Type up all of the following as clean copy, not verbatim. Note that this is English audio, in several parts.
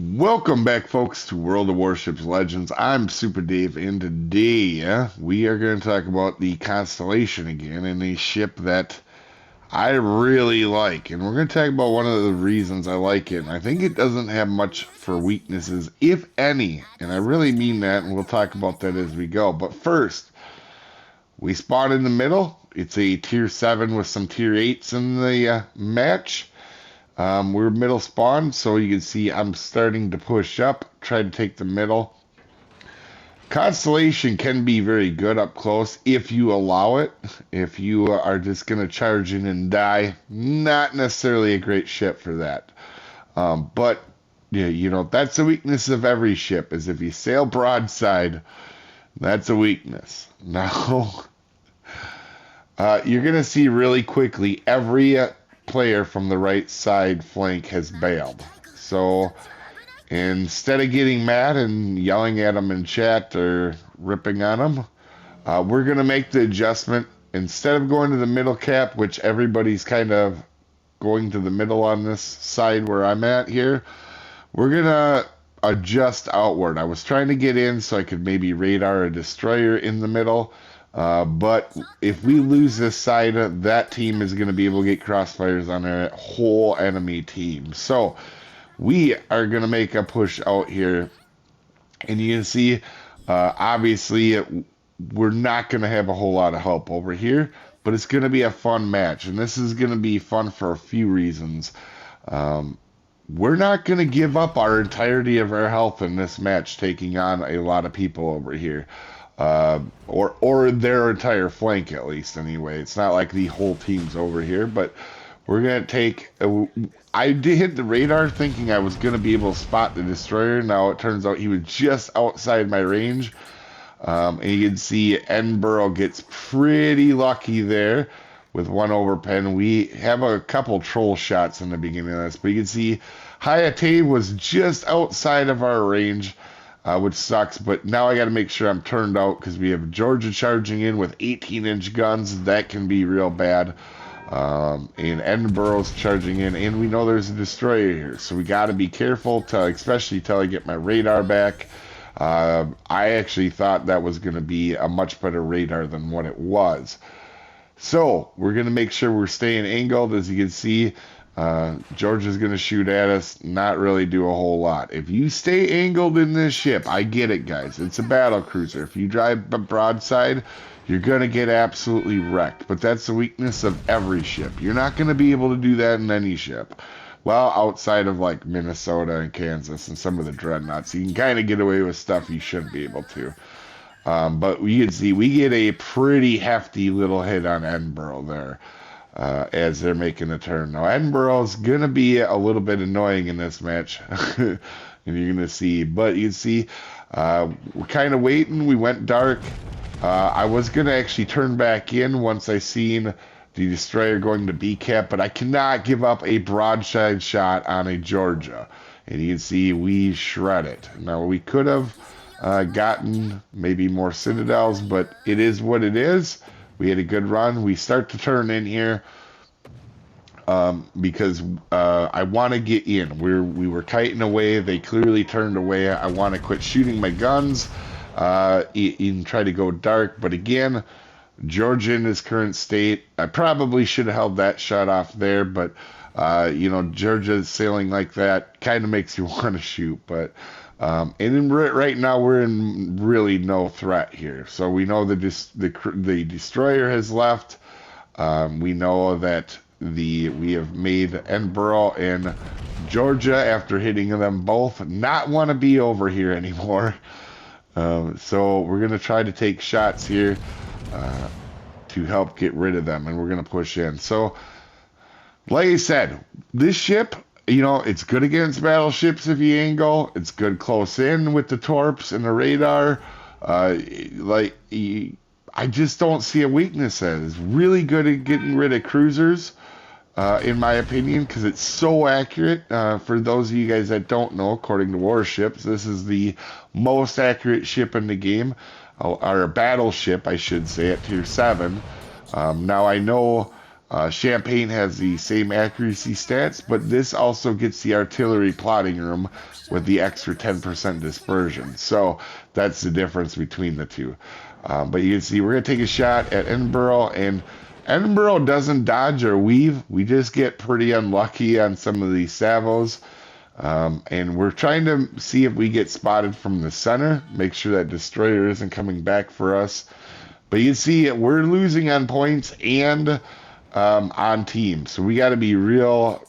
Welcome back, folks, to World of Warships Legends. I'm Soopa-Dave, and today we are going to talk about the Constellation again, and a ship that I really like. And we're going to talk about one of the reasons I like it. And I think it doesn't have much for weaknesses, if any. And I really mean that, and we'll talk about that as we go. But first, we spawn in the middle. It's a tier 7 with some tier 8s in the match. We're middle spawn, so you can see I'm starting to push up, try to take the middle. Constellation can be very good up close if you allow it. If you are just going to charge in and die, not necessarily a great ship for that. But, yeah, you know, that's the weakness of every ship, is if you sail broadside, that's a weakness. Now, you're going to see really quickly every player from the right side flank has bailed. So instead of getting mad and yelling at them in chat or ripping on them, we're going to make the adjustment. Instead of going to the middle cap, which everybody's kind of going to the middle on this side where I'm at here, we're going to adjust outward. I was trying to get in so I could maybe radar a destroyer in the middle. But if we lose this side, that team is going to be able to get crossfires on a whole enemy team. So we are going to make a push out here. And you can see, obviously, we're not going to have a whole lot of help over here. But it's going to be a fun match. And this is going to be fun for a few reasons. We're not going to give up our entirety of our health in this match, taking on a lot of people over here. Or their entire flank, at least, anyway. It's not like the whole team's over here, but we're going to take... I did hit the radar thinking I was going to be able to spot the destroyer. Now it turns out he was just outside my range. And you can see Edinburgh gets pretty lucky there with one overpen. We have a couple troll shots in the beginning of this, but you can see Hayate was just outside of our range. Which sucks, but now I got to make sure I'm turned out because we have Georgia charging in with 18-inch guns. That can be real bad. And Edinburgh's charging in, and we know there's a destroyer here, so we got to be careful, especially till I get my radar back. I actually thought that was going to be a much better radar than what it was. So we're going to make sure we're staying angled. As you can see, Georgia's going to shoot at us, not really do a whole lot. If you stay angled in this ship, I get it, guys. It's a battle cruiser. If you drive broadside, you're going to get absolutely wrecked. But that's the weakness of every ship. You're not going to be able to do that in any ship. Well, outside of like Minnesota and Kansas and some of the dreadnoughts, you can kind of get away with stuff you shouldn't be able to. But you can see we get a pretty hefty little hit on Edinburgh there. As they're making a turn. Now, Edinburgh is going to be a little bit annoying in this match. And you're going to see. But you can see, we're kind of waiting. We went dark. I was going to actually turn back in once I seen the destroyer going to B-cap. But I cannot give up a broadside shot on a Georgia. And you can see we shred it. Now, we could have gotten maybe more Citadels. But it is what it is. We had a good run. We start to turn in here because I want to get in. We were kiting away. They clearly turned away. I want to quit shooting my guns and try to go dark. But again, Georgia in his current state, I probably should have held that shot off there. But, you know, Georgia sailing like that kind of makes you want to shoot. But... and right now we're in really no threat here. So we know the destroyer has left. We know that we have made Edinburgh and Georgia, after hitting them both, not want to be over here anymore. So we're going to try to take shots here to help get rid of them, and we're going to push in. So, like I said, this ship... You know, it's good against battleships if you angle. It's good close in with the torps and the radar. I just don't see a weakness in it. It's really good at getting rid of cruisers, in my opinion, because it's so accurate. For those of you guys that don't know, according to Warships, this is the most accurate ship in the game, or a battleship, I should say, at tier 7. Now, I know Champagne has the same accuracy stats, but this also gets the artillery plotting room with the extra 10% dispersion. So that's the difference between the two. But you can see we're going to take a shot at Edinburgh, and Edinburgh doesn't dodge or weave. We just get pretty unlucky on some of these salvos. And we're trying to see if we get spotted from the center, make sure that destroyer isn't coming back for us. But you see, we're losing on points and on team. So we got to be real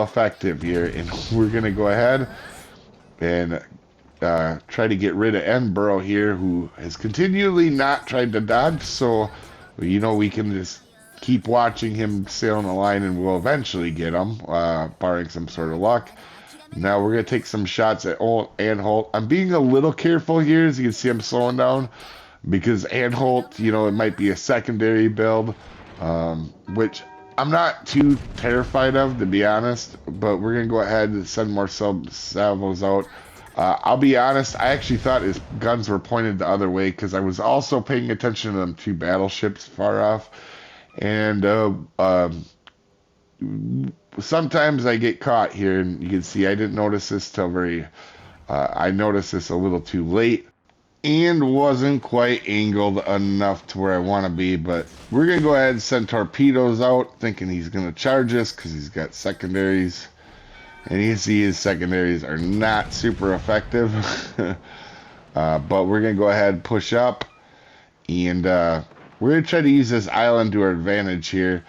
effective here. And we're going to go ahead and try to get rid of Edinburgh here, who has continually not tried to dodge. So, you know, we can just keep watching him sail on the line and we'll eventually get him, barring some sort of luck. Now we're going to take some shots at Anholt. I'm being a little careful here. As you can see, I'm slowing down because Anholt, you know, it might be a secondary build, which I'm not too terrified of, to be honest. But we're going to go ahead and send more salvos out. I'll be honest, I actually thought his guns were pointed the other way because I was also paying attention to them two battleships far off. And sometimes I get caught here, and you can see I didn't notice this till I noticed this a little too late and wasn't quite angled enough to where I want to be. But we're going to go ahead and send torpedoes out, thinking he's going to charge us because he's got secondaries. And you can see his secondaries are not super effective. But we're going to go ahead and push up, and we're going to try to use this island to our advantage here.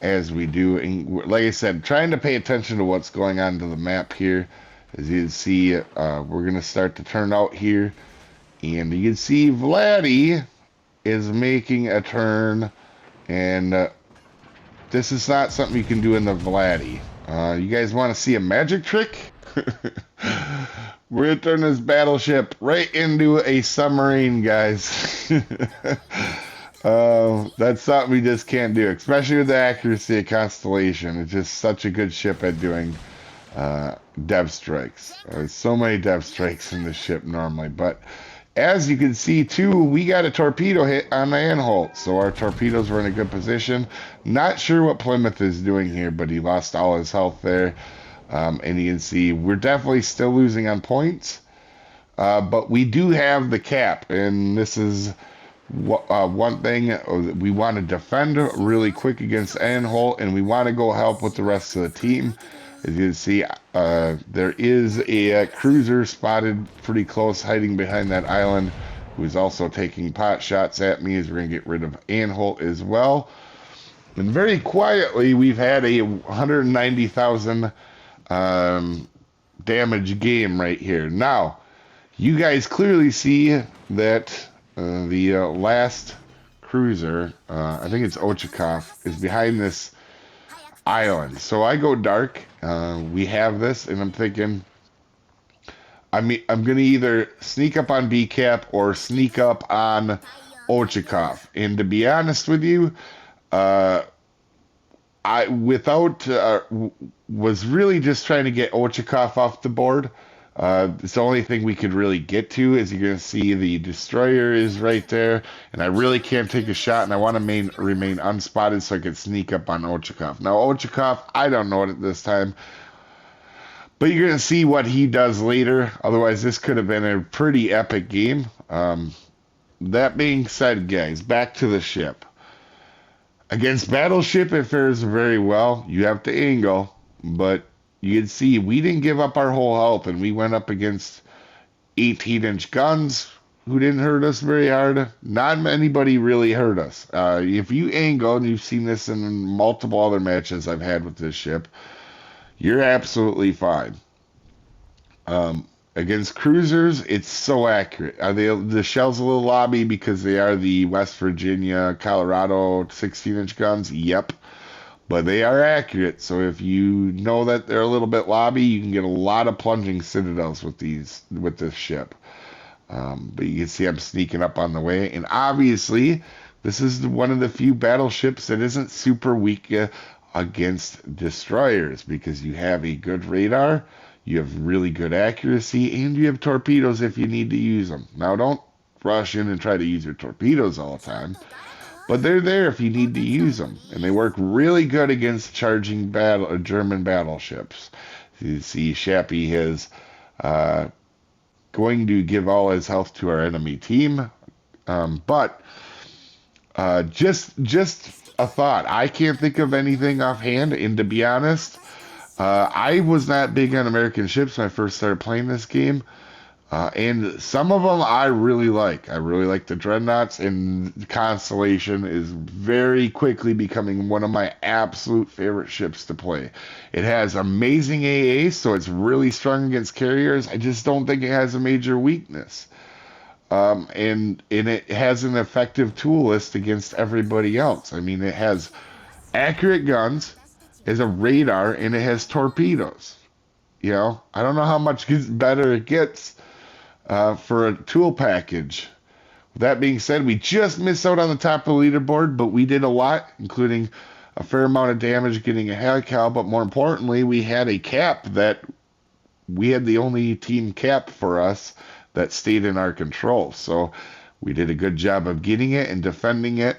As we do, and like I said, trying to pay attention to what's going on to the map here. As you can see, we're going to start to turn out here, and you can see Vladdy is making a turn, and this is not something you can do in the Vladdy. You guys want to see a magic trick? We're going to turn this battleship right into a submarine, guys. That's something we just can't do, especially with the accuracy of Constellation. It's just such a good ship at doing dev strikes. There's so many dev strikes in this ship normally, but as you can see too, we got a torpedo hit on the Anholt, so our torpedoes were in a good position. Not sure what Plymouth is doing here, but he lost all his health there. And you can see we're definitely still losing on points, but we do have the cap, and this is one thing. We want to defend really quick against Anholt, and we want to go help with the rest of the team. As you can see, there is a cruiser spotted pretty close, hiding behind that island, who's also taking pot shots at me, as we're going to get rid of Anholt as well. And very quietly, we've had a 190,000 damage game right here. Now, you guys clearly see that the last cruiser, I think it's Ochakov, is behind this island. So I go dark. We have this, and I'm thinking, I'm going to either sneak up on BCAP or sneak up on Ochakov. And to be honest with you, I was really just trying to get Ochakov off the board. It's the only thing we could really get to. As you're going to see, the destroyer is right there, and I really can't take a shot, and I want to remain unspotted so I can sneak up on Ochakov. Now, Ochakov, I don't know it at this time, but you're going to see what he does later. Otherwise, this could have been a pretty epic game. That being said, guys, back to the ship. Against Battleship, it fares very well. You have to angle, but you can see we didn't give up our whole health, and we went up against 18-inch guns who didn't hurt us very hard. Not anybody really hurt us. If you angle, and you've seen this in multiple other matches I've had with this ship, you're absolutely fine. Against cruisers, it's so accurate. The shell's a little lobby because they are the West Virginia, Colorado 16-inch guns. Yep. But they are accurate, so if you know that they're a little bit lobby, you can get a lot of plunging citadels with this ship. But you can see I'm sneaking up on the way, and obviously this is one of the few battleships that isn't super weak against destroyers, because you have a good radar, you have really good accuracy, and you have torpedoes if you need to use them. Now, don't rush in and try to use your torpedoes all the time. but they're there if you need to use them, and they work really good against charging German battleships. You see, Shappy is going to give all his health to our enemy team, but just a thought. I can't think of anything offhand, and to be honest, I was not big on American ships when I first started playing this game. And some of them I really like. I really like the Dreadnoughts, and Constellation is very quickly becoming one of my absolute favorite ships to play. It has amazing AA, so it's really strong against carriers. I just don't think it has a major weakness. And it has an effective tool list against everybody else. I mean, it has accurate guns, it has a radar, and it has torpedoes. You know, I don't know how much better it gets for a tool package. With that being said, we just missed out on the top of the leaderboard, but we did a lot, including a fair amount of damage getting a helical, but more importantly, we had a cap that we had the only team cap for us that stayed in our control. So we did a good job of getting it and defending it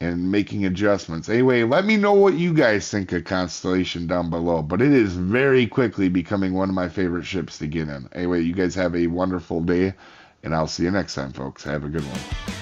and making adjustments. Anyway, let me know what you guys think of Constellation down below. But it is very quickly becoming one of my favorite ships to get in. Anyway, you guys have a wonderful day, and I'll see you next time, folks. Have a good one.